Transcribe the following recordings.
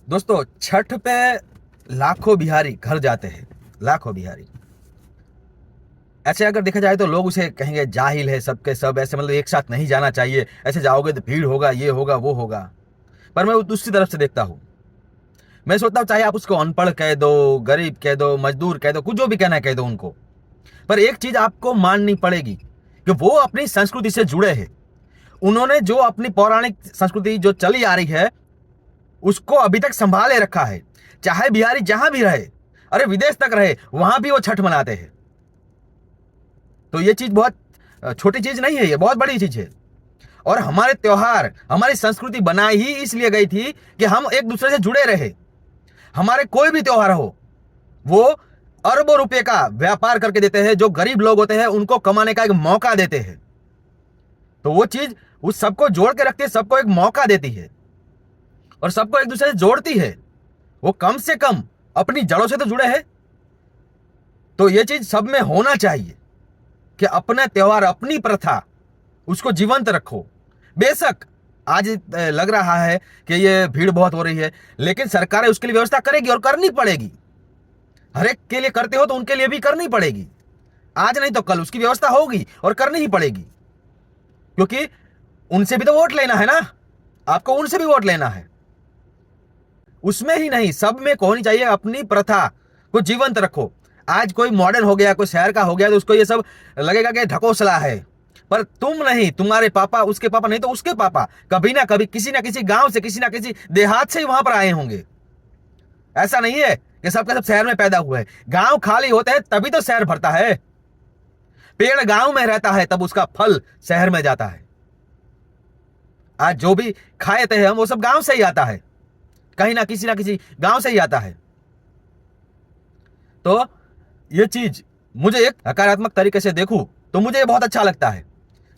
दोस्तों, छठ पे लाखों बिहारी घर जाते हैं। लाखों बिहारी। ऐसे अगर देखा जाए तो लोग उसे कहेंगे जाहिल है, सबके सब ऐसे, मतलब एक साथ नहीं जाना चाहिए, ऐसे जाओगे तो भीड़ होगा, ये होगा वो होगा। पर मैं दूसरी तरफ से देखता हूं। मैं सोचता हूं चाहे आप उसको अनपढ़ कह दो, गरीब कह दो, मजदूर कह दो, कुछ जो भी कहना है कह दो उनको, पर एक चीज आपको माननी पड़ेगी कि वो अपनी संस्कृति से जुड़े हैं। उन्होंने जो अपनी पौराणिक संस्कृति जो चली आ रही है उसको अभी तक संभाले रखा है। चाहे बिहारी जहां भी रहे, अरे विदेश तक रहे, वहां भी वो छठ मनाते हैं। तो ये चीज बहुत छोटी चीज नहीं है, ये बहुत बड़ी चीज है। और हमारे त्योहार, हमारी संस्कृति बनाई ही इसलिए गई थी कि हम एक दूसरे से जुड़े रहे। हमारे कोई भी त्योहार हो, वो अरबों रुपए का व्यापार करके देते हैं। जो गरीब लोग होते हैं उनको कमाने का एक मौका देते हैं। तो वो चीज उस सबको जोड़ के रखती है, सबको एक मौका देती है और सबको एक दूसरे से जोड़ती है। वो कम से कम अपनी जड़ों से तो जुड़े हैं। तो ये चीज सब में होना चाहिए कि अपने त्योहार, अपनी प्रथा, उसको जीवंत रखो। बेशक आज लग रहा है कि ये भीड़ बहुत हो रही है, लेकिन सरकारें उसके लिए व्यवस्था करेगी और करनी पड़ेगी। हर एक के लिए करते हो तो उनके लिए भी करनी पड़ेगी। आज नहीं तो कल उसकी व्यवस्था होगी और करनी ही पड़ेगी, क्योंकि उनसे भी तो वोट लेना है ना। आपको उनसे भी वोट लेना है। उसमें ही नहीं, सब में होनी चाहिए। अपनी प्रथा को जीवंत रखो। आज कोई मॉडर्न हो गया, कोई शहर का हो गया, तो उसको ये सब लगेगा कि ढकोसला है। पर तुम नहीं, तुम्हारे पापा, उसके पापा नहीं तो उसके पापा कभी ना कभी किसी ना किसी गांव से, किसी ना किसी देहात से ही वहां पर आए होंगे। ऐसा नहीं है कि सबका सब शहर में पैदा हुए हैं। गांव खाली होते हैं तभी तो शहर भरता है। पेड़ गांव में रहता है तब उसका फल शहर में जाता है। आज जो भी खाए थे हम, वो सब गांव से ही आता है, कहीं ना किसी गांव से ही आता है। तो ये चीज मुझे एक सकारात्मक तरीके से देखूं तो मुझे ये बहुत अच्छा लगता है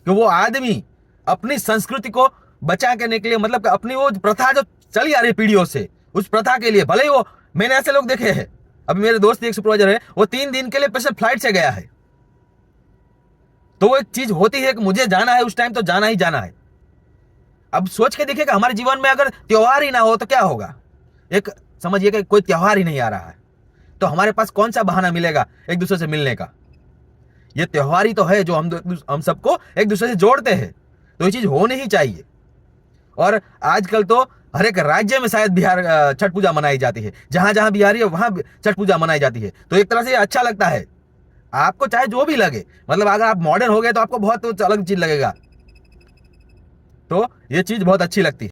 कि वो आदमी अपनी संस्कृति को बचा के के लिए, मतलब अपनी वो प्रथा जो चली आ रही पीढ़ियों से, उस प्रथा के लिए, भले ही वो, मैंने ऐसे लोग देखे हैं। अभी मेरे दोस्त एक सुपरवाइजर है, वो 3 दिन के लिए स्पेशल फ्लाइट से गया है। तो वो एक चीज होती है कि मुझे जाना है, उस टाइम तो जाना ही जाना है। अब सोच के देखिएगा, हमारे जीवन में अगर त्योहार ही ना हो तो क्या होगा। एक समझिए कि कोई त्योहार ही नहीं आ रहा है तो हमारे पास कौन सा बहाना मिलेगा एक दूसरे से मिलने का। ये त्योहार ही तो है जो हम सबको एक दूसरे से जोड़ते हैं। तो ये चीज होनी ही चाहिए। और आजकल तो हर एक राज्य में शायद बिहार छठ पूजा मनाई जाती है। जहां जहां बिहारी है वहां छठ पूजा मनाई जाती है। तो एक तरह से अच्छा लगता है। आपको चाहे जो भी लगे, मतलब अगर आप मॉडर्न हो गए तो आपको बहुत अलग चीज लगेगा। तो ये चीज बहुत अच्छी लगती है।